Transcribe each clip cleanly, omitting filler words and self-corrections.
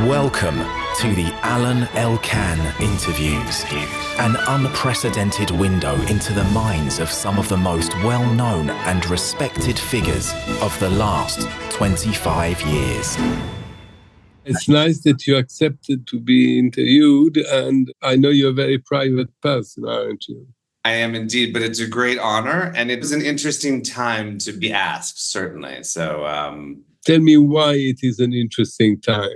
Welcome to the Alain Elkann interviews, an unprecedented window into the minds of some of the most well-known and respected figures of the last 25 years. It's nice that you accepted to be interviewed, and I know you're a very private person, aren't you? I am indeed, but it's a great honor, and it was an interesting time to be asked, certainly. So, tell me why it is an interesting time.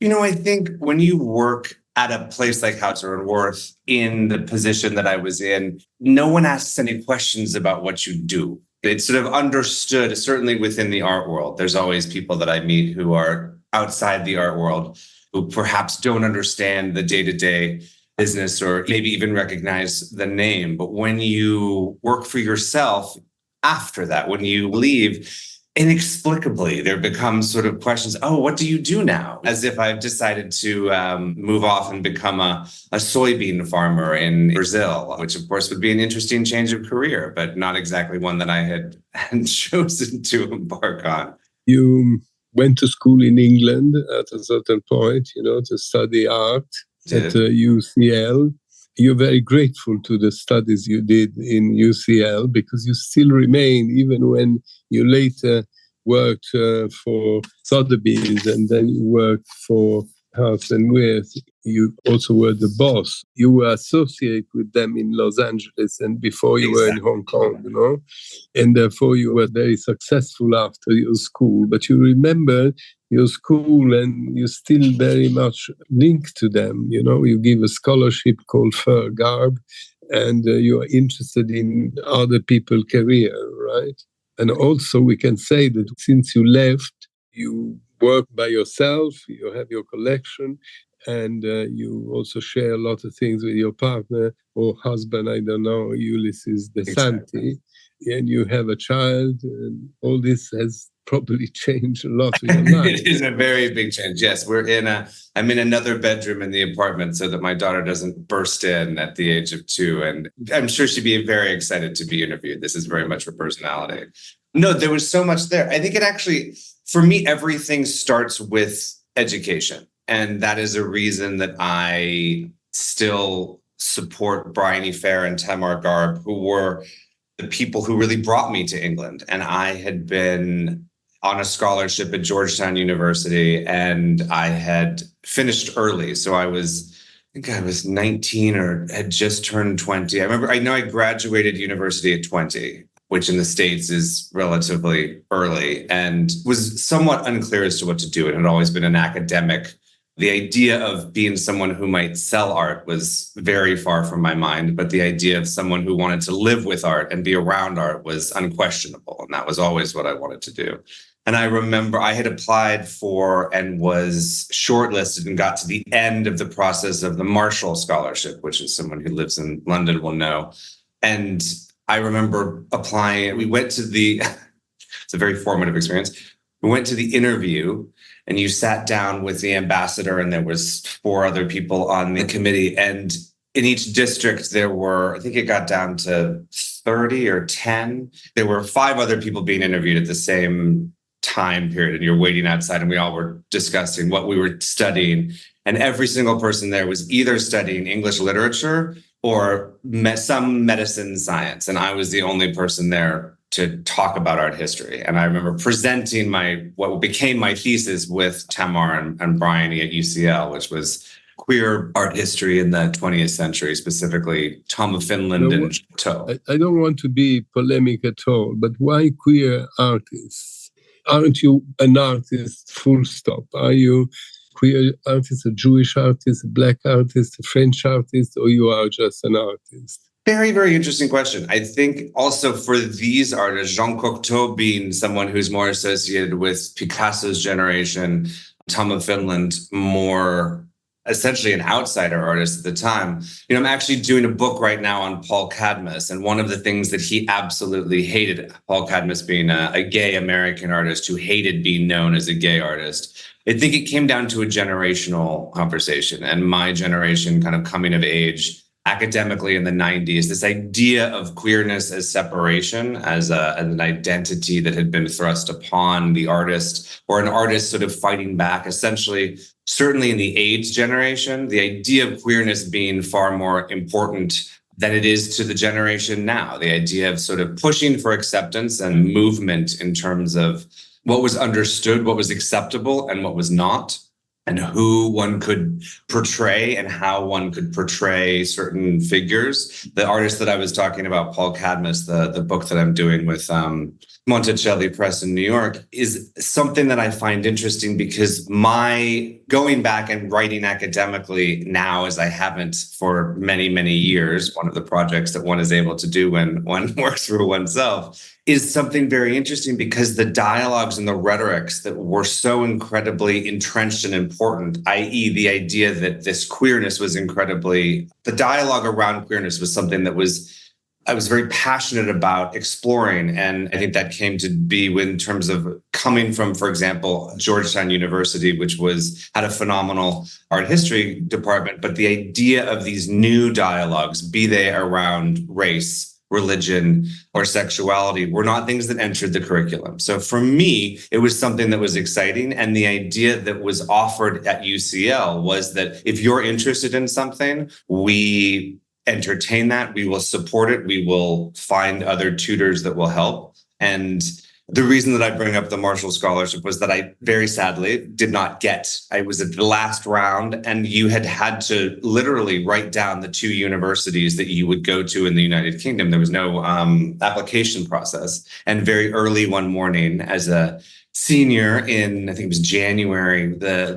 I think when you work at a place like Houser and Worth in the position that I was in, no one asks any questions about what you do. It's sort of understood, certainly within the art world. There's always people that I meet who are outside the art world who perhaps don't understand the day-to-day business or maybe even recognize the name. But when you work for yourself after that, when you leave, inexplicably, there becomes sort of questions, oh, what do you do now? As if I've decided to move off and become a soybean farmer in Brazil, which of course would be an interesting change of career, but not exactly one that I had chosen to embark on. You went to school in England at a certain point, to study art at UCL. You're very grateful to the studies you did in UCL because you still remain, even when you later worked for Sotheby's and then you worked for House and Worth. You also were the boss. You were associated with them in Los Angeles and before you were in Hong Kong, and therefore you were very successful after your school. But you remember your school and you're still very much linked to them. You give a scholarship called Fur Garb and you're interested in other people's career, right? And also we can say that since you left, you work by yourself, you have your collection, and you also share a lot of things with your partner or husband, I don't know, Ulysses De Santi, and you have a child, and all this has probably changed a lot in your life. It is a very big change. Yes, I'm in another bedroom in the apartment so that my daughter doesn't burst in at the age of 2. And I'm sure she'd be very excited to be interviewed. This is very much her personality. No, there was so much there. I think it actually, for me, everything starts with education. And that is a reason that I still support Bryony Fair and Tamar Garb, who were the people who really brought me to England. And I had been on a scholarship at Georgetown University and I had finished early. So I think I was 19 or had just turned 20. I know I graduated university at 20, which in the States is relatively early, and was somewhat unclear as to what to do. It had always been an academic. The idea of being someone who might sell art was very far from my mind, but the idea of someone who wanted to live with art and be around art was unquestionable. And that was always what I wanted to do. And I remember I had applied for and was shortlisted and got to the end of the process of the Marshall Scholarship, which is someone who lives in London will know. And I remember applying. We went to it's a very formative experience. We went to the interview and you sat down with the ambassador and there was 4 other people on the committee. And in each district, there were, I think it got down to 30 or 10. There were 5 other people being interviewed at the same time period. And you're waiting outside and we all were discussing what we were studying. And every single person there was either studying English literature or some medicine science. And I was the only person there to talk about art history. And I remember presenting what became my thesis with Tamar and Bryony at UCL, which was queer art history in the 20th century, specifically Tom of Finland and Toe. I don't want to be polemic at all, but why queer artists? Aren't you an artist full stop? Are you queer artist, a Jewish artist, a Black artist, a French artist, or you are just an artist? Very, very interesting question. I think also for these artists, Jean Cocteau being someone who's more associated with Picasso's generation, Tom of Finland, more essentially an outsider artist at the time. I'm actually doing a book right now on Paul Cadmus. And one of the things that he absolutely hated, Paul Cadmus being a gay American artist who hated being known as a gay artist, I think it came down to a generational conversation. And my generation kind of coming of age academically in the 90s, this idea of queerness as separation, as an identity that had been thrust upon the artist, or an artist sort of fighting back, essentially, certainly in the AIDS generation, the idea of queerness being far more important than it is to the generation now. The idea of sort of pushing for acceptance and movement in terms of what was understood, what was acceptable, and what was not, and who one could portray and how one could portray certain figures. The artist that I was talking about, Paul Cadmus, the book that I'm doing with Monticelli Press in New York, is something that I find interesting because my going back and writing academically now, as I haven't for many, many years, one of the projects that one is able to do when one works for oneself, is something very interesting because the dialogues and the rhetorics that were so incredibly entrenched and important, i.e. the idea that this queerness was incredibly, the dialogue around queerness was something that I was very passionate about exploring. And I think that came to be in terms of coming from, for example, Georgetown University, which had a phenomenal art history department. But the idea of these new dialogues, be they around race, religion, or sexuality, were not things that entered the curriculum. So for me, it was something that was exciting. And the idea that was offered at UCL was that if you're interested in something, we entertain that, we will support it, we will find other tutors that will help. And the reason that I bring up the Marshall Scholarship was that I very sadly did not get. I was at the last round, and you had to literally write down the 2 universities that you would go to in the United Kingdom. There was no application process. And very early one morning, as a senior in, I think it was January,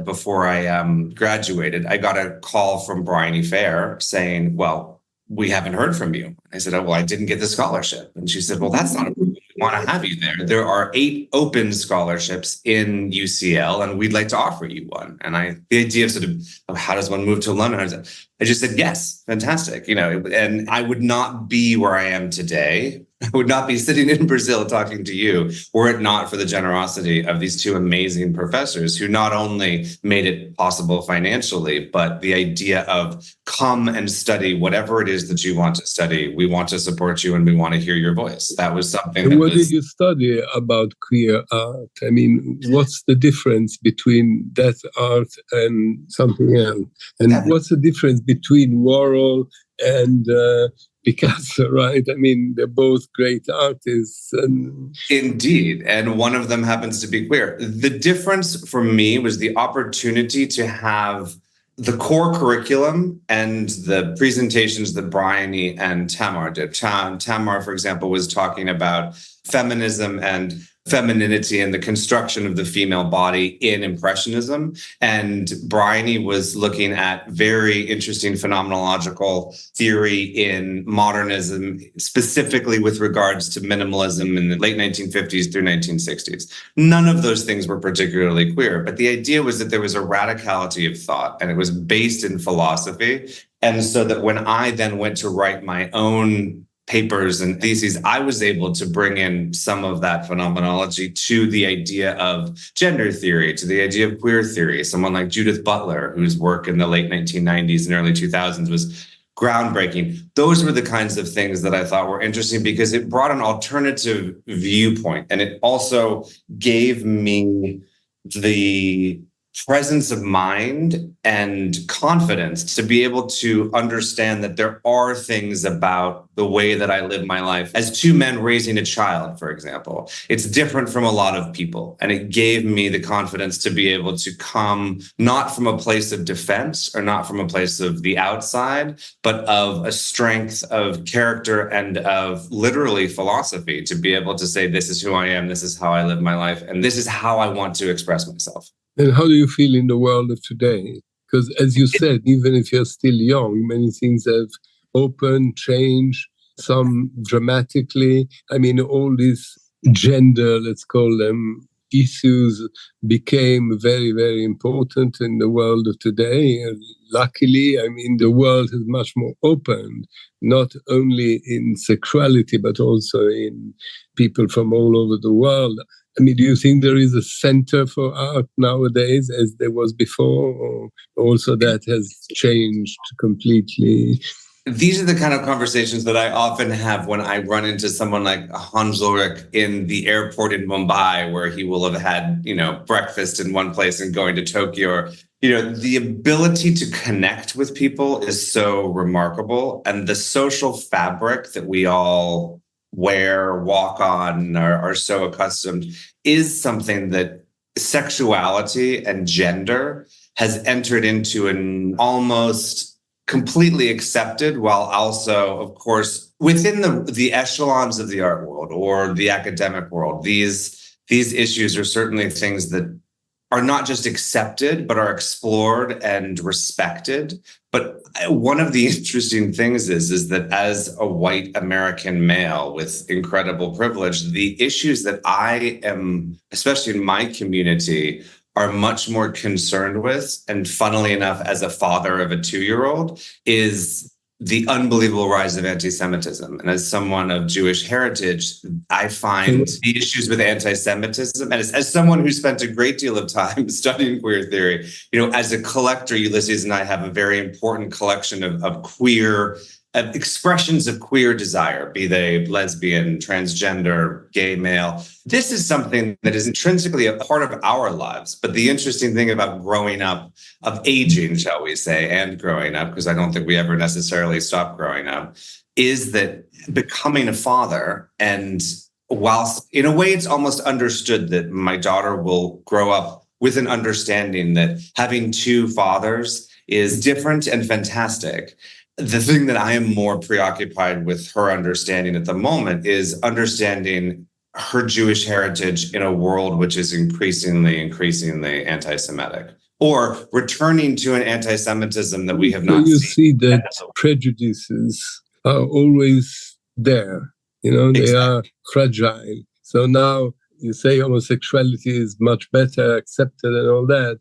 before I graduated, I got a call from Bryony Fair saying, well, we haven't heard from you. I said, oh, well, I didn't get the scholarship. And she said, well, that's not a problem. We want to have you there. There are 8 open scholarships in UCL, and we'd like to offer you one. And the idea of sort of how does one move to London? I just said, yes, fantastic. And I would not be where I am today. I would not be sitting in Brazil talking to you were it not for the generosity of these 2 amazing professors who not only made it possible financially, but the idea of come and study whatever it is that you want to study. We want to support you and we want to hear your voice. That was something. And what did you study about queer art? I mean, what's the difference between that art and something else? And what's the difference between Warhol and Picasso, right? I mean, they're both great artists. Indeed. And one of them happens to be queer. The difference for me was the opportunity to have the core curriculum and the presentations that Bryony and Tamar did. Tamar, for example, was talking about feminism and femininity and the construction of the female body in Impressionism. And Bryony was looking at very interesting phenomenological theory in modernism, specifically with regards to minimalism in the late 1950s through 1960s. None of those things were particularly queer, but the idea was that there was a radicality of thought and it was based in philosophy. And so that when I then went to write my own papers and theses, I was able to bring in some of that phenomenology to the idea of gender theory, to the idea of queer theory. Someone like Judith Butler, whose work in the late 1990s and early 2000s was groundbreaking. Those were the kinds of things that I thought were interesting because it brought an alternative viewpoint. And it also gave me the presence of mind and confidence to be able to understand that there are things about the way that I live my life as 2 men raising a child, for example. It's different from a lot of people. And it gave me the confidence to be able to come not from a place of defense or not from a place of the outside, but of a strength of character and of literally philosophy to be able to say, this is who I am, this is how I live my life, and this is how I want to express myself. And how do you feel in the world of today? Because as you said, even if you're still young, many things have opened, changed, some dramatically. I mean, all these gender, let's call them, issues became very, very important in the world of today. And luckily, I mean, the world is much more open, not only in sexuality, but also in people from all over the world. I mean, do you think there is a center for art nowadays as there was before, or also that has changed completely? these are the kind of conversations that I often have when I run into someone like Hans Ulrich in the airport in Mumbai, where he will have had, breakfast in one place and going to Tokyo. Or, the ability to connect with people is so remarkable. And the social fabric that we all wear, walk on, are so accustomed is something that sexuality and gender has entered into an almost completely accepted, while also, of course, within the echelons of the art world or the academic world, these issues are certainly things that are not just accepted, but are explored and respected. But one of the interesting things is that as a white American male with incredible privilege, the issues that I am, especially in my community, are much more concerned with, and funnily enough, as a father of a 2-year-old, is the unbelievable rise of anti-Semitism. And as someone of Jewish heritage, I find the issues with anti-Semitism, and as someone who spent a great deal of time studying queer theory, as a collector, Ulysses and I have a very important collection of queer expressions of queer desire, be they lesbian, transgender, gay male. This is something that is intrinsically a part of our lives. But the interesting thing about growing up, of aging, shall we say, and growing up, because I don't think we ever necessarily stop growing up, is that becoming a father, and whilst in a way it's almost understood that my daughter will grow up with an understanding that having 2 fathers is different and fantastic. The thing that I am more preoccupied with her understanding at the moment is understanding her Jewish heritage in a world which is increasingly anti-Semitic, or returning to an anti-Semitism that we have not seen. You see that prejudices are always there. They are fragile. So now you say homosexuality is much better accepted and all that.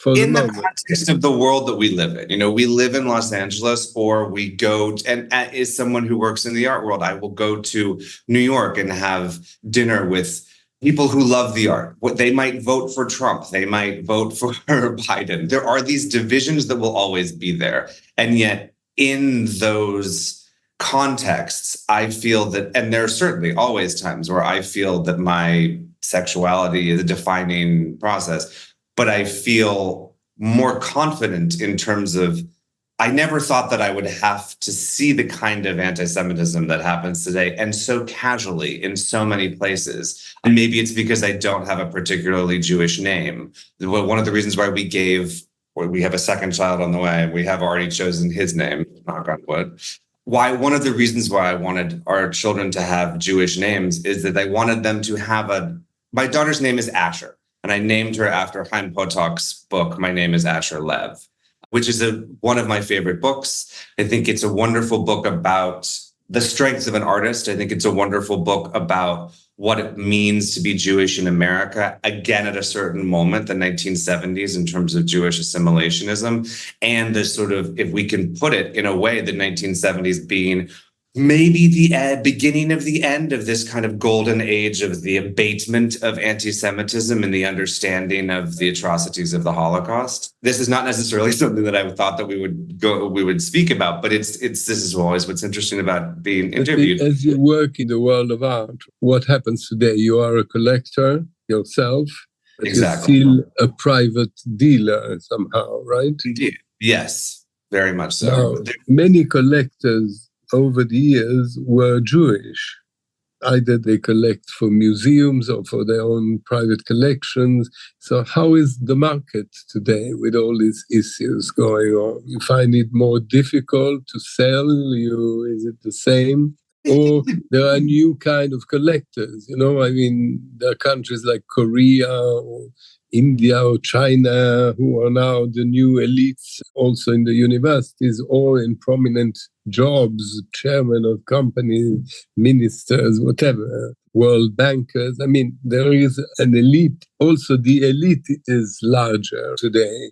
In the context of the world that we live in, we live in Los Angeles, or we go, and as someone who works in the art world, I will go to New York and have dinner with people who love the art. They might vote for Trump. They might vote for Biden. There are these divisions that will always be there. And yet in those contexts, I feel that, and there are certainly always times where I feel that my sexuality is a defining process, but I feel more confident in terms of, I never thought that I would have to see the kind of anti-Semitism that happens today, and so casually in so many places. And maybe it's because I don't have a particularly Jewish name. One of the reasons why we have a second child on the way, we have already chosen his name, knock on wood. One of the reasons why I wanted our children to have Jewish names is that I wanted them to have my daughter's name is Asher. And I named her after Chaim Potok's book, My Name is Asher Lev, which is one of my favorite books. I think it's a wonderful book about the strengths of an artist. I think it's a wonderful book about what it means to be Jewish in America, again, at a certain moment, the 1970s, in terms of Jewish assimilationism, and the sort of, if we can put it in a way, the 1970s being maybe the beginning of the end of this kind of golden age of the abatement of anti-Semitism and the understanding of the atrocities of the Holocaust. This is not necessarily something that I thought that we would speak about, but this is always what's interesting about being interviewed. As you work in the world of art, what happens today? You are a collector yourself, but exactly. You're still a private dealer somehow, right? Indeed. Yes, very much so. Now, many collectors over the years were Jewish. Either they collect for museums or for their own private collections. So how is the market today with all these issues going on? You find it more difficult to sell? Is it the same? Or there are new kind of collectors, there are countries like Korea or India or China who are now the new elites, also in the universities or in prominent jobs, chairman of companies, ministers, whatever, world bankers. There is an elite. Also, the elite is larger today.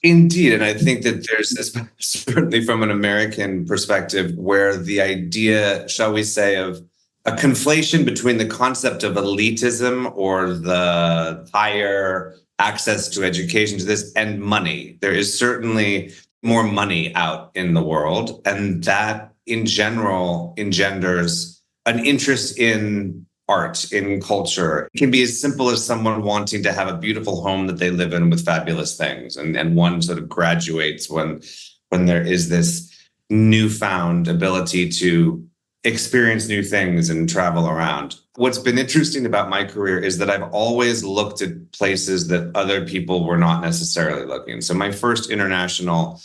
Indeed. And I think that there's this, certainly from an American perspective, where the idea, shall we say, of a conflation between the concept of elitism or the higher access to education to this and money. There is certainly more money out in the world. And that in general engenders an interest in art, in culture. It can be as simple as someone wanting to have a beautiful home that they live in with fabulous things. And one sort of graduates when there is this newfound ability to experience new things and travel around. What's been interesting about my career is that I've always looked at places that other people were not necessarily looking. So my first international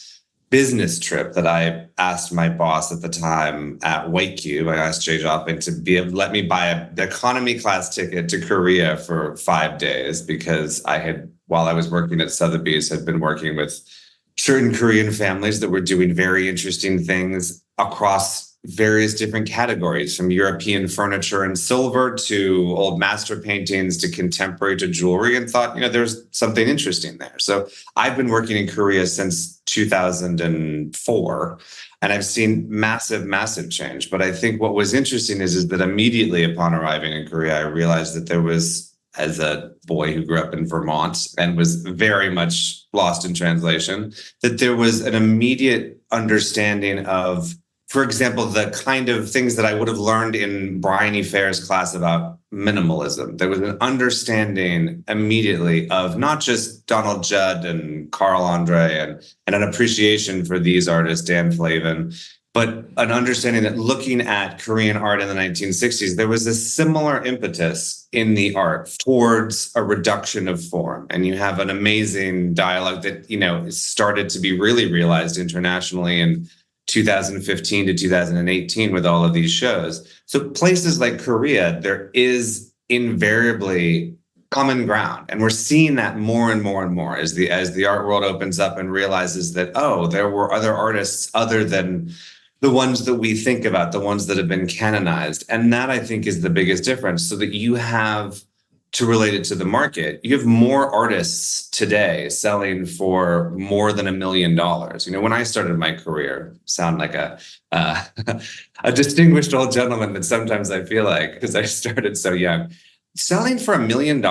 business trip that I asked my boss at the time at Wakecube, I asked Jay Joplin to be able to let me buy an economy class ticket to Korea for 5 days, because I had, while I was working at Sotheby's, had been working with certain Korean families that were doing very interesting things across various different categories, from European furniture and silver to old master paintings to contemporary to jewelry, and thought, there's something interesting there. So I've been working in Korea since 2004, and I've seen massive change. But I think what was interesting is that immediately upon arriving in Korea, I realized that there was, as a boy who grew up in Vermont and was very much lost in translation, that there was an immediate understanding of, for example, the kind of things that I would have learned in Bryony Fair's class about minimalism. There was an understanding immediately of not just Donald Judd and Carl Andre and an appreciation for these artists, Dan Flavin, but an understanding that looking at Korean art in the 1960s, there was a similar impetus in the art towards a reduction of form. And you have an amazing dialogue that, started to be really realized internationally in 2015 to 2018 with all of these shows. So places like Korea, there is invariably common ground. And we're seeing that more and more and more as the art world opens up and realizes that, there were other artists other than the ones that we think about, the ones that have been canonized. And that, I think, is the biggest difference. So that you have, to relate it to the market, you have more artists today selling for more than $1 million. When I started my career, sound like a distinguished old gentleman, but sometimes I feel like, because I started so young, selling for $1 million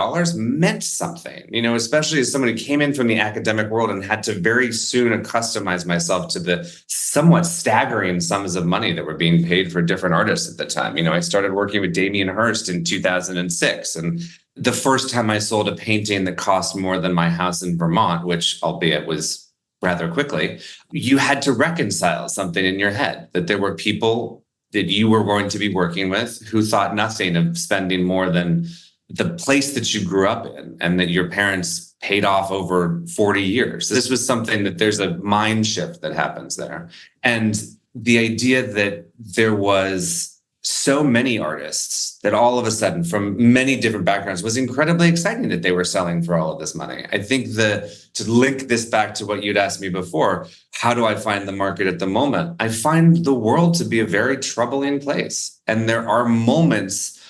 meant something, especially as someone who came in from the academic world and had to very soon accustomize myself to the somewhat staggering sums of money that were being paid for different artists at the time. I started working with Damien Hirst in 2006, and the first time I sold a painting that cost more than my house in Vermont, which albeit was rather quickly, you had to reconcile something in your head, that there were people that you were going to be working with who thought nothing of spending more than the place that you grew up in and that your parents paid off over 40 years. This was something that there's a mind shift that happens there. And the idea that there was so many artists that all of a sudden from many different backgrounds was incredibly exciting that they were selling for all of this money. I think to link this back to what you'd asked me before, how do I find the market at the moment? I find the world to be a very troubling place. And there are moments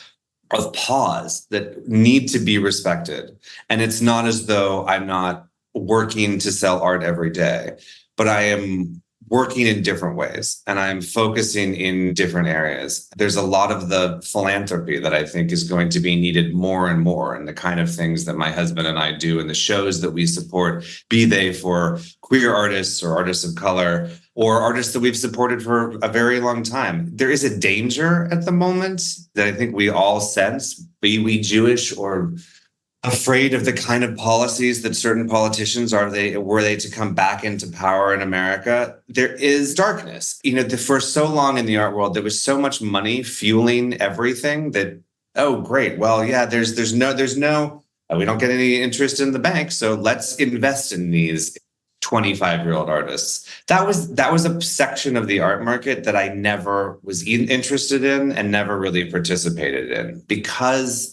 of pause that need to be respected. And it's not as though I'm not working to sell art every day, but I am working in different ways and I'm focusing in different areas. There's a lot of the philanthropy that I think is going to be needed more and more, and the kind of things that my husband and I do and the shows that we support, be they for queer artists or artists of color or artists that we've supported for a very long time. There is a danger at the moment that I think we all sense, be we Jewish or afraid of the kind of policies that certain politicians were they to come back into power in America. There is darkness. For so long in the art world, there was so much money fueling everything that, oh, great. Well, yeah, there's no, we don't get any interest in the bank. So let's invest in these 25-year-old artists. That was a section of the art market that I never was interested in and never really participated in, because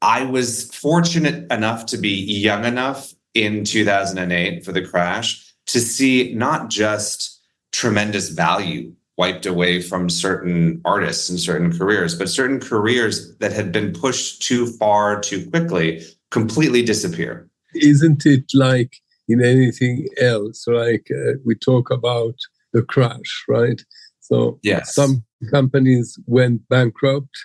I was fortunate enough to be young enough in 2008 for the crash to see not just tremendous value wiped away from certain artists and certain careers, but certain careers that had been pushed too far too quickly completely disappear. Isn't it like in anything else, like we talk about the crash, right? So yes. Some companies went bankrupt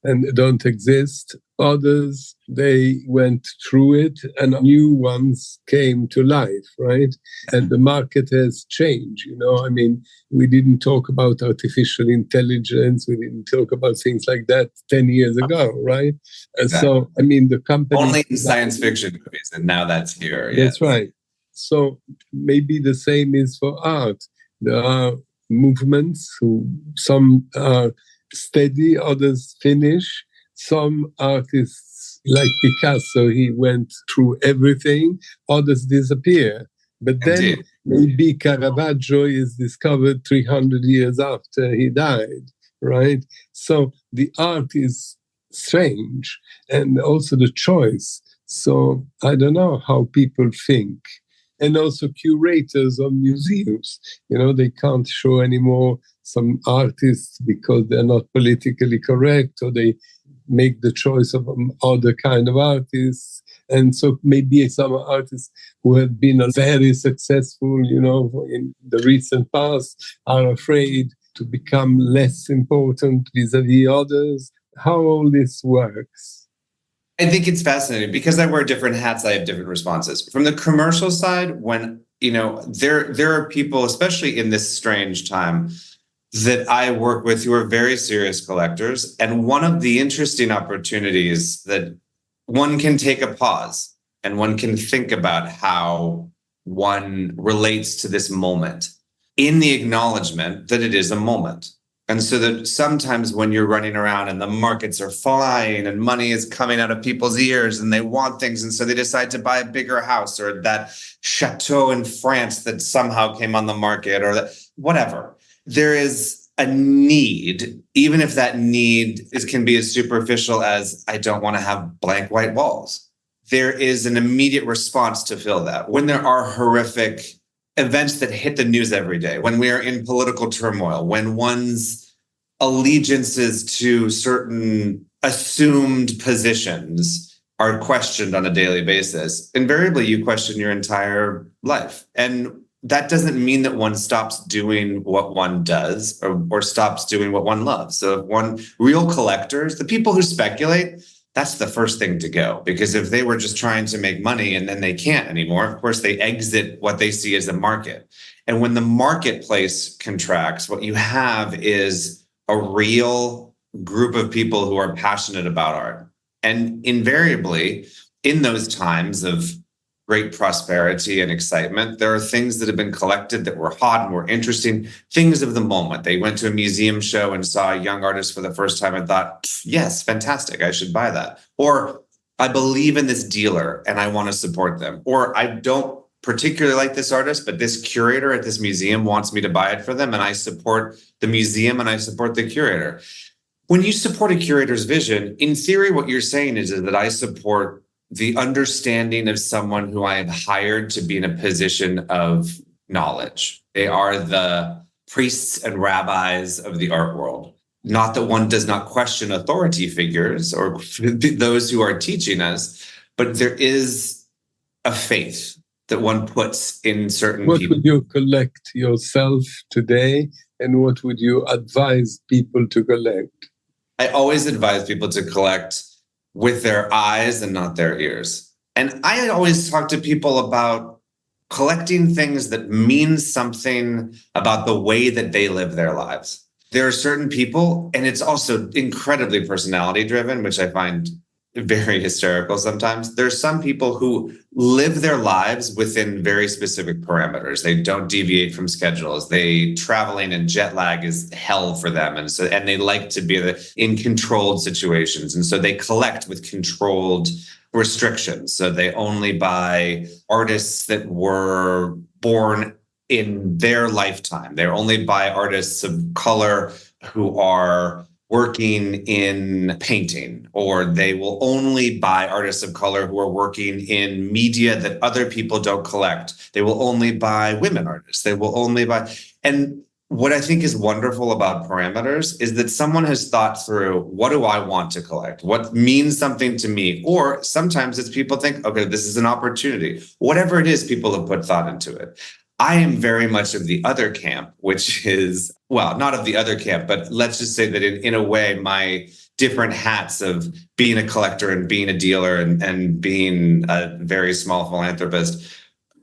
and don't exist. Others, they went through it and new ones came to life, right? And the market has changed, I mean, we didn't talk about artificial intelligence. We didn't talk about things like that 10 years ago, right? And so, I mean, the company... Only in science fiction movies, and now that's here. That's right. So maybe the same is for art. There are movements who some are steady, others finish. Some artists, like Picasso, he went through everything, others disappear. But then maybe Caravaggio is discovered 300 years after he died, right? So the art is strange, and also the choice. So I don't know how people think. And also curators of museums, they can't show anymore some artists because they're not politically correct, or they make the choice of other kind of artists. And so maybe some artists who have been very successful, in the recent past are afraid to become less important vis-a-vis others. How all this works? I think it's fascinating because I wear different hats. I have different responses. From the commercial side, when, there are people, especially in this strange time, that I work with who are very serious collectors. And one of the interesting opportunities that one can take a pause and one can think about how one relates to this moment in the acknowledgement that it is a moment. And so that sometimes when you're running around and the markets are flying and money is coming out of people's ears and they want things, and so they decide to buy a bigger house or that chateau in France that somehow came on the market or that, whatever. There is a need, even if that need can be as superficial as I don't want to have blank white walls. There is an immediate response to fill that. When there are horrific events that hit the news every day, when we are in political turmoil, when one's allegiances to certain assumed positions are questioned on a daily basis, invariably you question your entire life. And that doesn't mean that one stops doing what one does or stops doing what one loves. So if real collectors, the people who speculate, that's the first thing to go, because if they were just trying to make money and then they can't anymore, of course, they exit what they see as the market. And when the marketplace contracts, what you have is a real group of people who are passionate about art. And invariably, in those times of great prosperity and excitement, there are things that have been collected that were hot and were interesting, things of the moment. They went to a museum show and saw a young artist for the first time and thought, yes, fantastic, I should buy that. Or I believe in this dealer and I want to support them. Or I don't particularly like this artist, but this curator at this museum wants me to buy it for them, and I support the museum and I support the curator. When you support a curator's vision, in theory, what you're saying is that I support the understanding of someone who I have hired to be in a position of knowledge. They are the priests and rabbis of the art world. Not that one does not question authority figures or those who are teaching us, but there is a faith that one puts in certain people. What would you collect yourself today, and what would you advise people to collect? I always advise people to collect with their eyes and not their ears. And I always talk to people about collecting things that mean something about the way that they live their lives. There are certain people, and it's also incredibly personality driven, which I find very hysterical sometimes. There's some people who live their lives within very specific parameters. They don't deviate from schedules. Traveling and jet lag is hell for them. And they like to be in controlled situations. And so they collect with controlled restrictions. So they only buy artists that were born in their lifetime. They only buy artists of color who are working in painting, or they will only buy artists of color who are working in media that other people don't collect. They will only buy women artists. They will only buy. And what I think is wonderful about parameters is that someone has thought through, what do I want to collect? What means something to me? Or sometimes it's people think, okay, this is an opportunity. Whatever it is, people have put thought into it. I am very much of the other camp, which is, well, not of the other camp, but let's just say that in a way, my different hats of being a collector and being a dealer and being a very small philanthropist,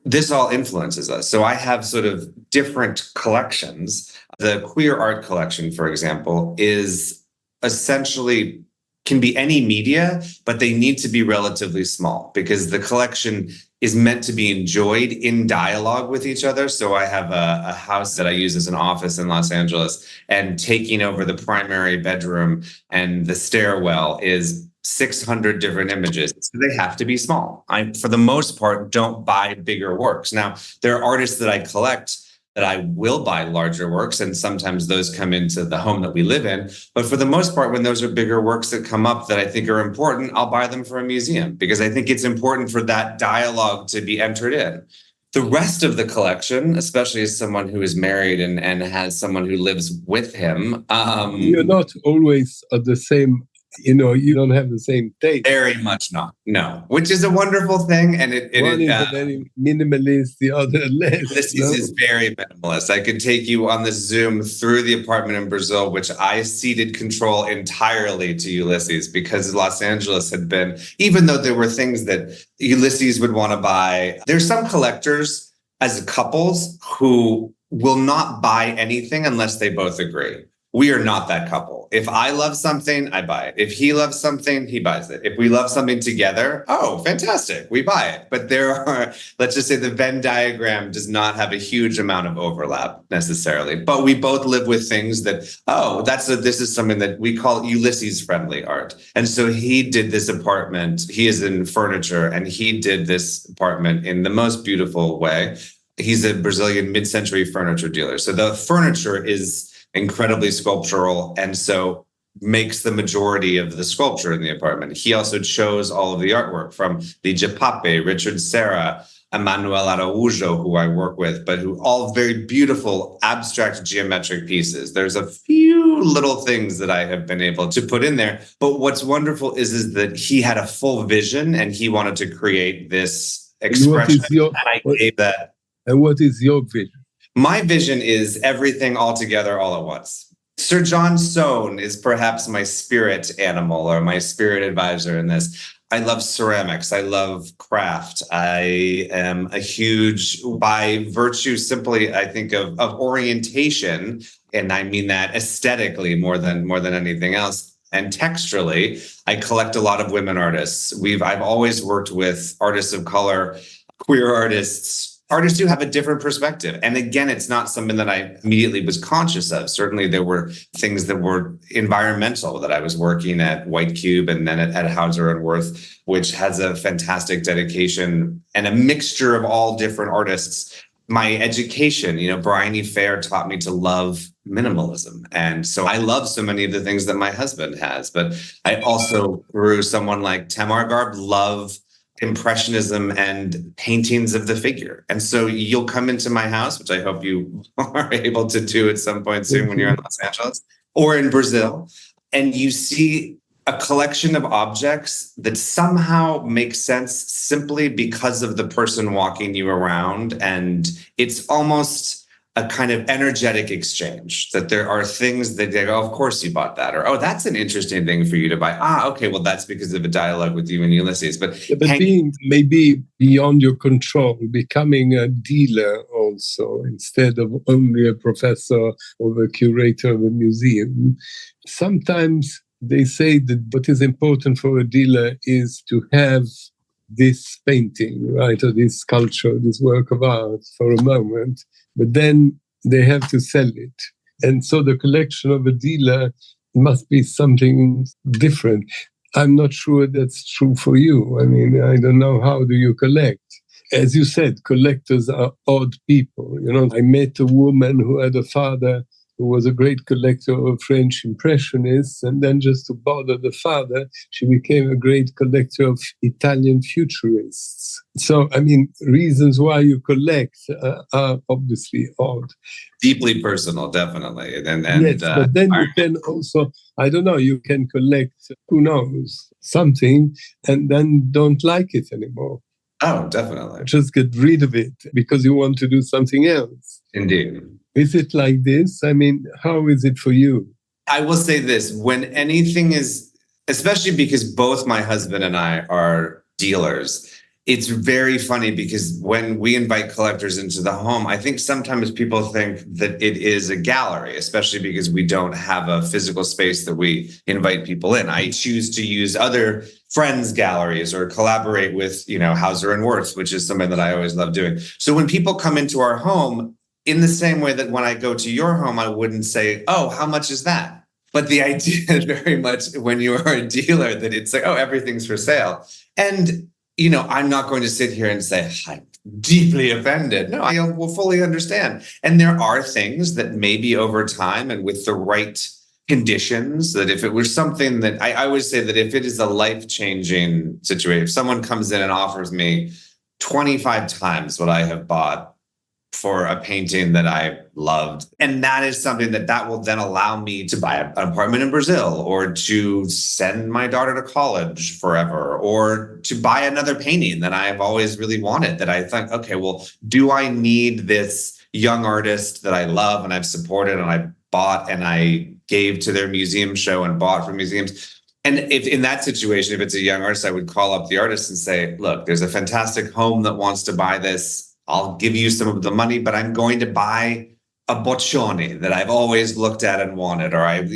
this all influences us. So I have sort of different collections. The queer art collection, for example, is essentially can be any media, but they need to be relatively small because the collection is meant to be enjoyed in dialogue with each other. So I have a house that I use as an office in Los Angeles, and taking over the primary bedroom and the stairwell is 600 different images. So they have to be small. I, for the most part, don't buy bigger works. Now, there are artists that I collect that I will buy larger works, and sometimes those come into the home that we live in. But for the most part, when those are bigger works that come up that I think are important, I'll buy them for a museum because I think it's important for that dialogue to be entered in. The rest of the collection, especially as someone who is married and has someone who lives with him. You're not always at the same, you don't have the same taste. Very much not. No, which is a wonderful thing. And one is very minimalist, the other less. This is very minimalist. I could take you on this Zoom through the apartment in Brazil, which I ceded control entirely to Ulysses because Los Angeles had been, even though there were things that Ulysses would want to buy, there's some collectors as couples who will not buy anything unless they both agree. We are not that couple. If I love something, I buy it. If he loves something, he buys it. If we love something together, oh, fantastic, we buy it. But there are, let's just say the Venn diagram does not have a huge amount of overlap necessarily. But we both live with things that, this is something that we call Ulysses-friendly art. And so he did this apartment. He is in furniture, and he did this apartment in the most beautiful way. He's a Brazilian mid-century furniture dealer. So the furniture is incredibly sculptural, and so makes the majority of the sculpture in the apartment. He also chose all of the artwork from Ligia Pape, Richard Serra, Emmanuel Araújo, who I work with, but who all very beautiful abstract geometric pieces. There's a few little things that I have been able to put in there, but what's wonderful is that he had a full vision and he wanted to create this expression. And I gave that. And what is your vision? My vision is everything all together all at once. Sir John Soane is perhaps my spirit animal or my spirit advisor in this. I love ceramics. I love craft. I am a huge, by virtue simply, I think of orientation, and I mean that aesthetically more than anything else. And texturally, I collect a lot of women artists. I've always worked with artists of color, queer artists who have a different perspective. And again, it's not something that I immediately was conscious of. Certainly there were things that were environmental that I was working at White Cube and then at Hauser and Wirth, which has a fantastic dedication and a mixture of all different artists. My education, Bryony Fair taught me to love minimalism. And so I love so many of the things that my husband has, but I also, through someone like Tamar Garb, love Impressionism and paintings of the figure. And so you'll come into my house, which I hope you are able to do at some point soon when you're in Los Angeles or in Brazil, and you see a collection of objects that somehow make sense simply because of the person walking you around. And it's almost a kind of energetic exchange, that there are things that they go, of course you bought that, or, oh, that's an interesting thing for you to buy. Okay, well, that's because of a dialogue with you and Ulysses. But being maybe beyond your control, becoming a dealer also, instead of only a professor or a curator of a museum. Sometimes they say that what is important for a dealer is to have this painting, right, or this sculpture, this work of art for a moment, but then they have to sell it. And so the collection of a dealer must be something different. I'm not sure that's true for you. I mean, I don't know, how do you collect? As you said, collectors are odd people. I met a woman who had a father who was a great collector of French Impressionists, and then just to bother the father, she became a great collector of Italian Futurists. So, I mean, reasons why you collect are obviously odd. Deeply personal, definitely. And yes, but then you can also, I don't know, you can collect, who knows, something, and then don't like it anymore. Oh, definitely. Just get rid of it because you want to do something else. Indeed. Is it like this? I mean, how is it for you? I will say this, when anything is, especially because both my husband and I are dealers, it's very funny because when we invite collectors into the home, I think sometimes people think that it is a gallery, especially because we don't have a physical space that we invite people in. I choose to use other friends' galleries or collaborate with, Hauser and Wirth, which is something that I always love doing. So when people come into our home, in the same way that when I go to your home, I wouldn't say, oh, how much is that? But the idea is very much when you are a dealer that it's like, oh, everything's for sale. And, I'm not going to sit here and say, I'm deeply offended. No, I will fully understand. And there are things that maybe over time and with the right conditions, that if it was something that I always say that if it is a life-changing situation, if someone comes in and offers me 25 times what I have bought for a painting that I loved. And that is something that will then allow me to buy an apartment in Brazil, or to send my daughter to college forever, or to buy another painting that I've always really wanted, that I thought, okay, well, do I need this young artist that I love and I've supported and I bought and I gave to their museum show and bought from museums? And if in that situation, if it's a young artist, I would call up the artist and say, look, there's a fantastic home that wants to buy this. I'll give you some of the money, but I'm going to buy a Boccioni that I've always looked at and wanted, or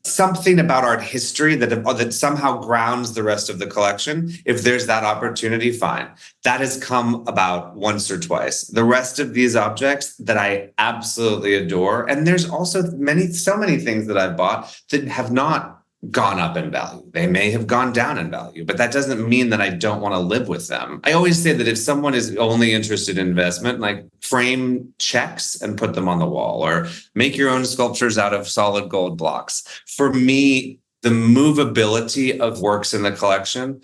something about art history that somehow grounds the rest of the collection. If there's that opportunity, fine. That has come about once or twice. The rest of these objects that I absolutely adore, and there's also so many things that I've bought that have not gone up in value. They may have gone down in value, but that doesn't mean that I don't want to live with them. I always say that if someone is only interested in investment, like frame checks and put them on the wall, or make your own sculptures out of solid gold blocks. For me, the movability of works in the collection,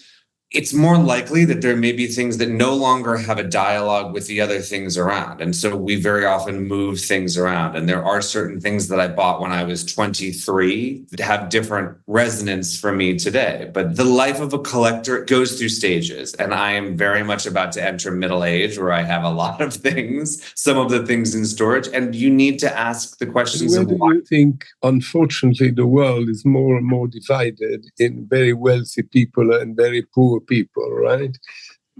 it's more likely that there may be things that no longer have a dialogue with the other things around. And so we very often move things around. And there are certain things that I bought when I was 23 that have different resonance for me today. But the life of a collector goes through stages. And I am very much about to enter middle age, where I have a lot of things, some of the things in storage. And you need to ask the questions of why. Do you think, unfortunately, the world is more and more divided in very wealthy people and very poor people, right?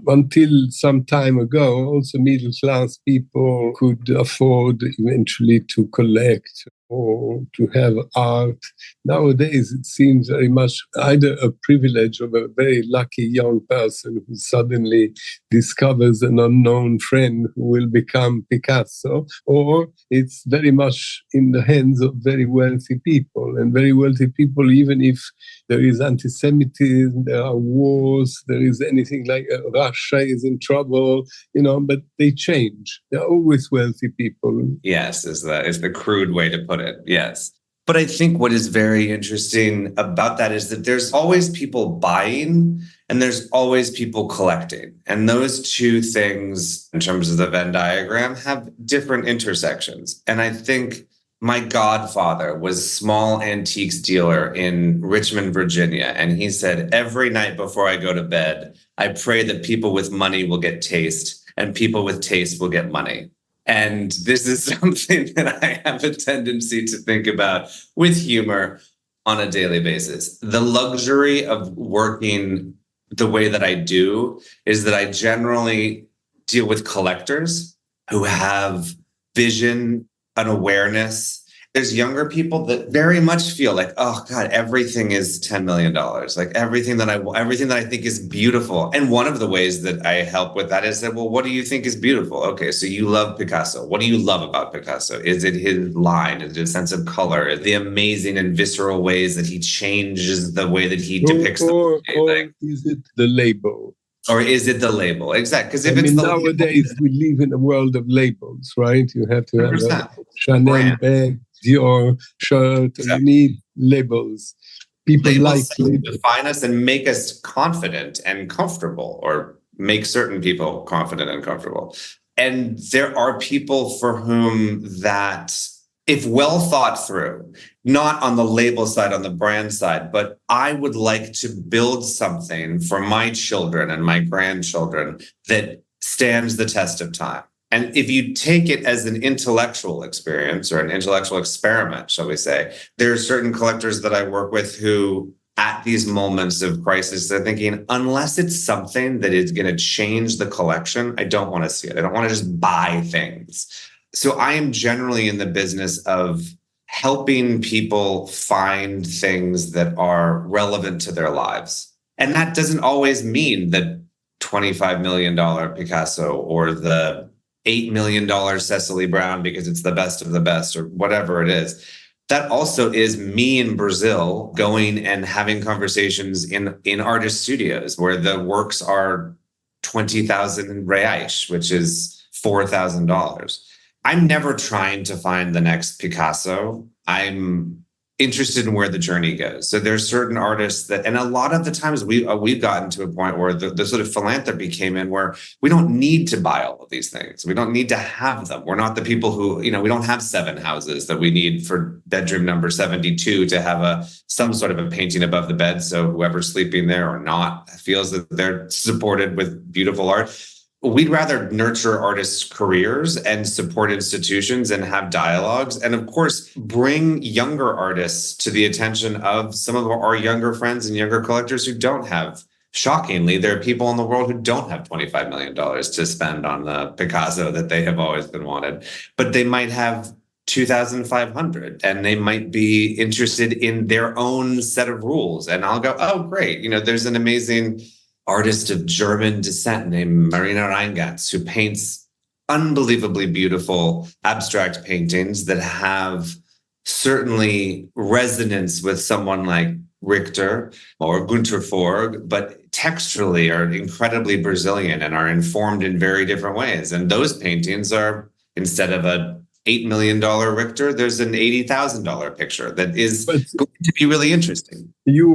Until some time ago, also middle-class people could afford eventually to collect or to have art. Nowadays, it seems very much either a privilege of a very lucky young person who suddenly discovers an unknown friend who will become Picasso, or it's very much in the hands of very wealthy people. And very wealthy people, even if there is anti-Semitism, there are wars, there is anything like Russia is in trouble, but they change. They're always wealthy people. Yes, is the crude way to put it. Yes. But I think what is very interesting about that is that there's always people buying and there's always people collecting. And those two things, in terms of the Venn diagram, have different intersections. And I think my godfather was a small antiques dealer in Richmond, Virginia. And he said, every night before I go to bed, I pray that people with money will get taste and people with taste will get money. And this is something that I have a tendency to think about with humor on a daily basis. The luxury of working the way that I do is that I generally deal with collectors who have vision, an awareness. There's younger people that very much feel like, oh God, everything is $10 million. Like everything that I think is beautiful. And one of the ways that I help with that is that, well, what do you think is beautiful? Okay, so you love Picasso. What do you love about Picasso? Is it his line? Is it a sense of color? The amazing and visceral ways that he changes the way that he depicts or is it the label? Or is it the label? Exactly. Because if it's nowadays, we live in a world of labels, right? You have to have a Chanel bag, Dior shirt, and you need labels. People labels like labels. Define us and make us confident and comfortable, or make certain people confident and comfortable. And there are people for whom that, if well thought through, not on the label side, on the brand side, but I would like to build something for my children and my grandchildren that stands the test of time. And if you take it as an intellectual experience or an intellectual experiment, shall we say, there are certain collectors that I work with who at these moments of crisis, they're thinking, unless it's something that is going to change the collection, I don't want to see it. I don't want to just buy things. So I am generally in the business of helping people find things that are relevant to their lives. And that doesn't always mean the $25 million Picasso or the $8 million Cecily Brown because it's the best of the best or whatever it is. That also is me in Brazil going and having conversations in artist studios where the works are 20,000 reais, which is $4,000. I'm never trying to find the next Picasso. I'm interested in where the journey goes. So there's certain artists that, and a lot of the times we've gotten to a point where the sort of philanthropy came in where we don't need to buy all of these things. We don't need to have them. We're not the people who, we don't have 7 houses that we need for bedroom number 72 to have some sort of a painting above the bed. So whoever's sleeping there or not feels that they're supported with beautiful art. We'd rather nurture artists' careers and support institutions and have dialogues. And of course, bring younger artists to the attention of some of our younger friends and younger collectors who don't have. Shockingly, there are people in the world who don't have $25 million to spend on the Picasso that they have always been wanted, but they might have 2,500 and they might be interested in their own set of rules. And I'll go, oh, great. There's an amazing artist of German descent named Marina Reingatz, who paints unbelievably beautiful abstract paintings that have certainly resonance with someone like Richter or Günter Forg, but texturally are incredibly Brazilian and are informed in very different ways. And those paintings are, instead of a $8 million Richter, there's an $80,000 picture that is going to be really interesting. You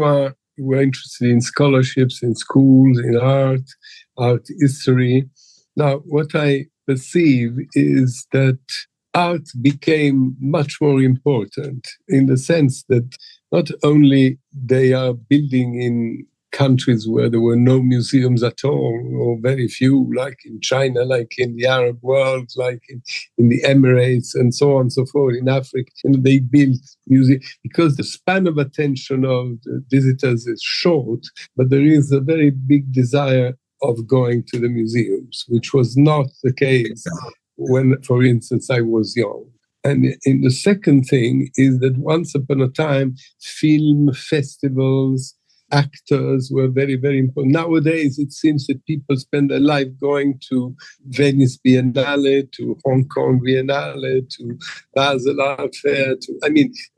were interested in scholarships, in schools, in art history. Now, what I perceive is that art became much more important in the sense that not only they are building in countries where there were no museums at all, or very few, like in China, like in the Arab world, like in the Emirates, and so on and so forth, in Africa. They built museums because the span of attention of the visitors is short, but there is a very big desire of going to the museums, which was not the case when, for instance, I was young. And the second thing is that once upon a time, film festivals, actors were very, very important. Nowadays, it seems that people spend their life going to Venice Biennale, to Hong Kong Biennale, to Basel Art Fair.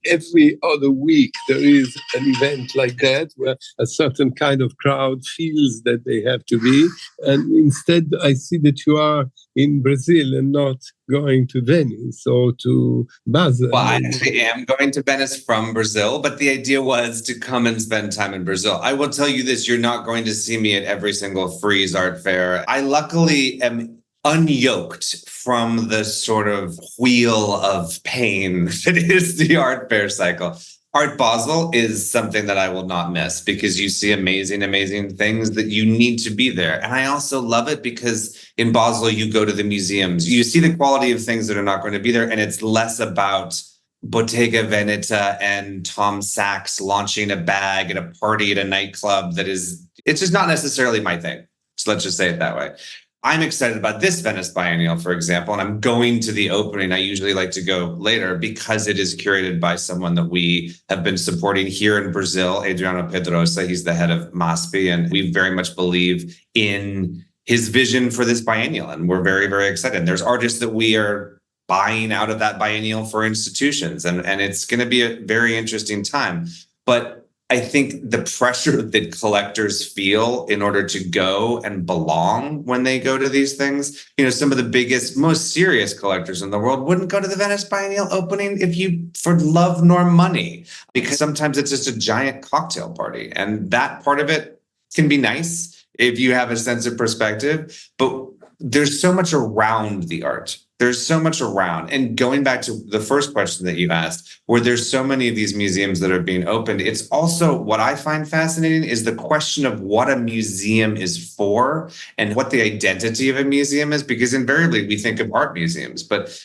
Every other week there is an event like that where a certain kind of crowd feels that they have to be. And instead, I see that you are in Brazil and not going to Venice or to Basel. Well, I actually am going to Venice from Brazil, but the idea was to come and spend time in Brazil. I will tell you this, you're not going to see me at every single Frieze art fair. I luckily am unyoked from the sort of wheel of pain that is the art fair cycle. Art Basel is something that I will not miss because you see amazing, amazing things that you need to be there. And I also love it because in Basel, you go to the museums, you see the quality of things that are not going to be there. And it's less about Bottega Veneta and Tom Sachs launching a bag at a party at a nightclub it's just not necessarily my thing. So let's just say it that way. I'm excited about this Venice Biennial, for example, and I'm going to the opening. I usually like to go later because it is curated by someone that we have been supporting here in Brazil, Adriano Pedrosa. He's the head of MASPI, and we very much believe in his vision for this biennial, and we're very, very excited. There's artists that we are buying out of that biennial for institutions, and it's going to be a very interesting time. But I think the pressure that collectors feel in order to go and belong when they go to these things, some of the biggest, most serious collectors in the world wouldn't go to the Venice Biennial opening for love nor money, because sometimes it's just a giant cocktail party. And that part of it can be nice if you have a sense of perspective, but there's so much around the art There's so much around. And going back to the first question that you asked, where there's so many of these museums that are being opened, it's also what I find fascinating is the question of what a museum is for and what the identity of a museum is, because invariably we think of art museums. But,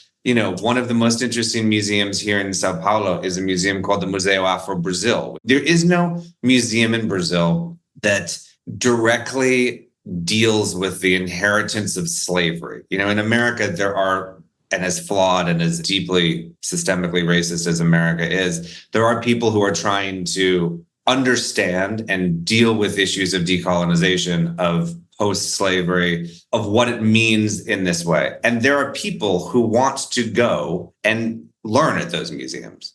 one of the most interesting museums here in Sao Paulo is a museum called the Museu Afro-Brazil. There is no museum in Brazil that directly deals with the inheritance of slavery. In America, there are, and as flawed and as deeply systemically racist as America is, there are people who are trying to understand and deal with issues of decolonization, of post-slavery, of what it means in this way. And there are people who want to go and learn at those museums.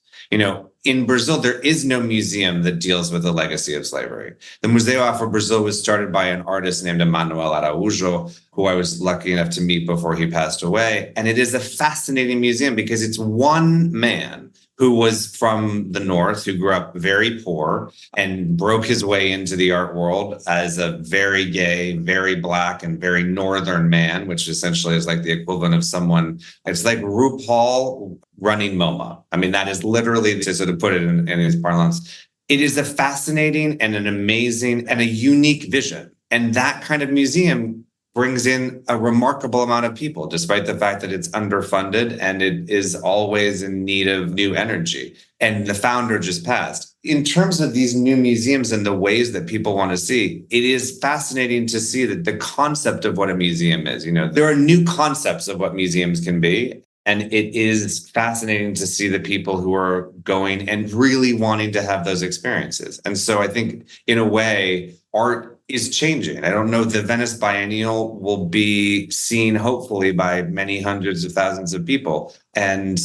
In Brazil, there is no museum that deals with the legacy of slavery. The Museu Afro-Brazil was started by an artist named Manuel Araújo, who I was lucky enough to meet before he passed away. And it is a fascinating museum because it's one man who was from the North, who grew up very poor and broke his way into the art world as a very gay, very Black, and very Northern man, which essentially is like the equivalent of someone, it's like RuPaul running MoMA. I mean, that is literally, to sort of put it in his parlance. It is a fascinating and an amazing and a unique vision. And that kind of museum brings in a remarkable amount of people, despite the fact that it's underfunded and it is always in need of new energy. And the founder just passed. In terms of these new museums and the ways that people want to see, it is fascinating to see that the concept of what a museum is. There are new concepts of what museums can be. And it is fascinating to see the people who are going and really wanting to have those experiences. And so I think, in a way, art is changing. I don't know, the Venice Biennial will be seen, hopefully, by many hundreds of thousands of people. And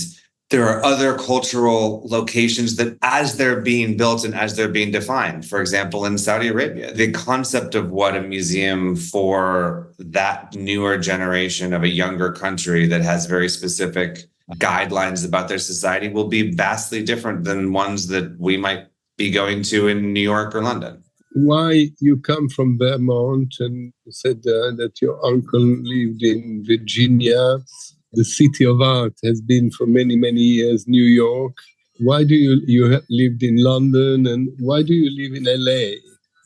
there are other cultural locations that, as they're being built and as they're being defined, for example, in Saudi Arabia, the concept of what a museum for that newer generation of a younger country that has very specific guidelines about their society will be vastly different than ones that we might be going to in New York or London. Why you come from Vermont and said that your uncle lived in Virginia. The city of art has been for many, many years New York. Why do you lived in London, and why do you live in LA?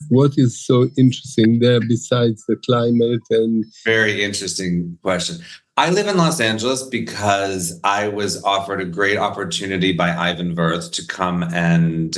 What is so interesting there besides the climate? And very interesting question. I live in Los Angeles because I was offered a great opportunity by Ivan Wirth to come and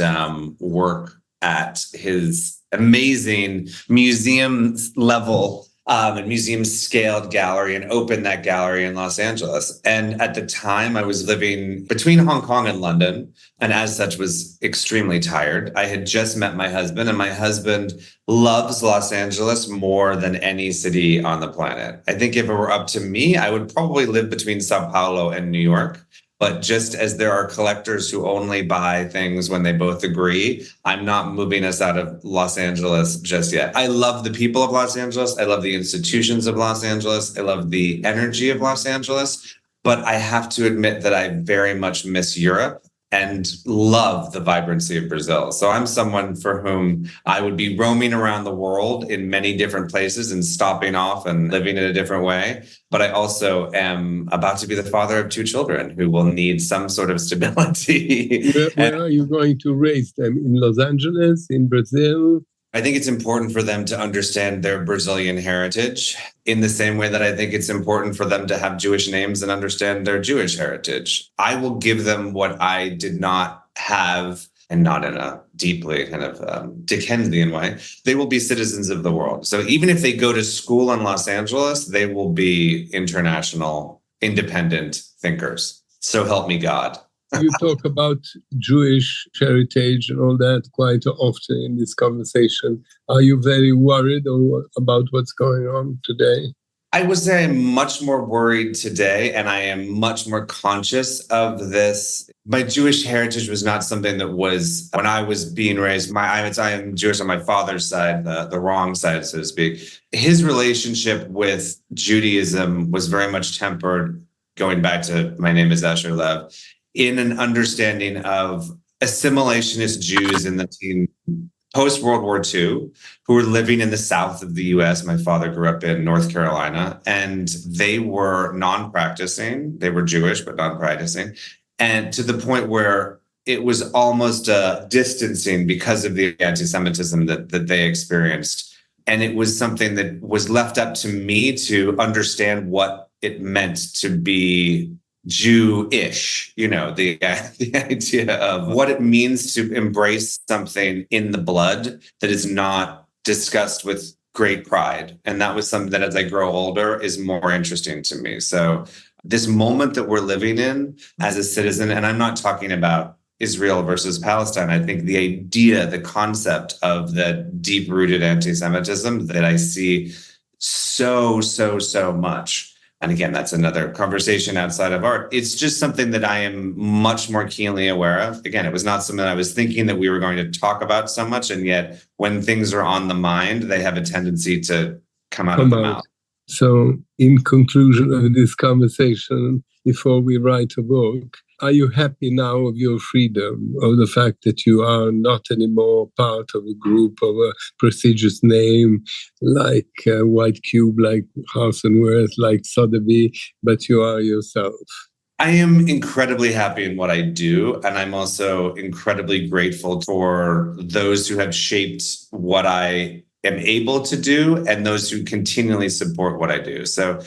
work at his amazing museum level and museum scaled gallery and open that gallery in Los Angeles. And at the time I was living between Hong Kong and London, and as such was extremely tired. I had just met my husband, and my husband loves Los Angeles more than any city on the planet. I think if it were up to me, I would probably live between Sao Paulo and New York. But just as there are collectors who only buy things when they both agree, I'm not moving us out of Los Angeles just yet. I love the people of Los Angeles. I love the institutions of Los Angeles. I love the energy of Los Angeles. But I have to admit that I very much miss Europe and love the vibrancy of Brazil. So I'm someone for whom I would be roaming around the world in many different places and stopping off and living in a different way. But I also am about to be the father of 2 children who will need some sort of stability. Where are you going to raise them? In Los Angeles, in Brazil? I think it's important for them to understand their Brazilian heritage in the same way that I think it's important for them to have Jewish names and understand their Jewish heritage. I will give them what I did not have, and not in a deeply kind of Dickensian way. They will be citizens of the world. So even if they go to school in Los Angeles, they will be international, independent thinkers. So help me God. You talk about Jewish heritage and all that quite often in this conversation. Are you very worried about what's going on today? I would say I'm much more worried today, and I am much more conscious of this. My Jewish heritage was not something that was, when I was being raised, I am Jewish on my father's side, the wrong side, so to speak. His relationship with Judaism was very much tempered, going back to my name is Asher Lev, in an understanding of assimilationist Jews in the post-World War II who were living in the south of the US. My father grew up in North Carolina, and they were non-practicing. They were Jewish, but non-practicing. And to the point where it was almost distancing because of the anti-Semitism that they experienced. And it was something that was left up to me to understand what it meant to be Jewish, the idea of what it means to embrace something in the blood that is not discussed with great pride. And that was something that as I grow older is more interesting to me. So this moment that we're living in as a citizen, and I'm not talking about Israel versus Palestine, I think the idea, the concept of the deep-rooted anti-Semitism that I see so much. And again, that's another conversation outside of art. It's just something that I am much more keenly aware of. Again, it was not something I was thinking that we were going to talk about so much. And yet when things are on the mind, they have a tendency to come out of the mouth. So in conclusion of this conversation, before we write a book, are you happy now of your freedom, of the fact that you are not anymore part of a group of a prestigious name like White Cube, like House and Worth, like Sotheby, but you are yourself? I am incredibly happy in what I do. And I'm also incredibly grateful for those who have shaped what I am able to do and those who continually support what I do. So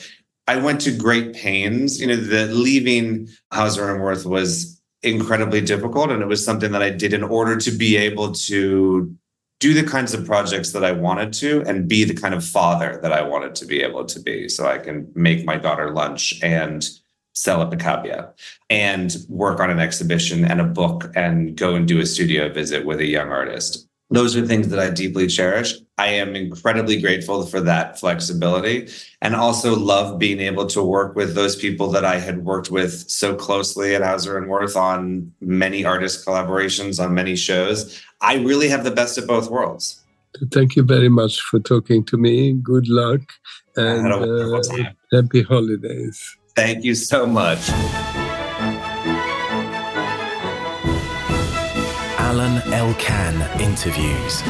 I went to great pains. The leaving Hauser and Wirth was incredibly difficult. And it was something that I did in order to be able to do the kinds of projects that I wanted to and be the kind of father that I wanted to be able to be. So I can make my daughter lunch and sell a picabia and work on an exhibition and a book and go and do a studio visit with a young artist. Those are things that I deeply cherish. I am incredibly grateful for that flexibility and also love being able to work with those people that I had worked with so closely at Hauser and Wirth on many artist collaborations, on many shows. I really have the best of both worlds. Thank you very much for talking to me. Good luck and I had a wonderful time. Happy holidays. Thank you so much. Alain Elkann interviews.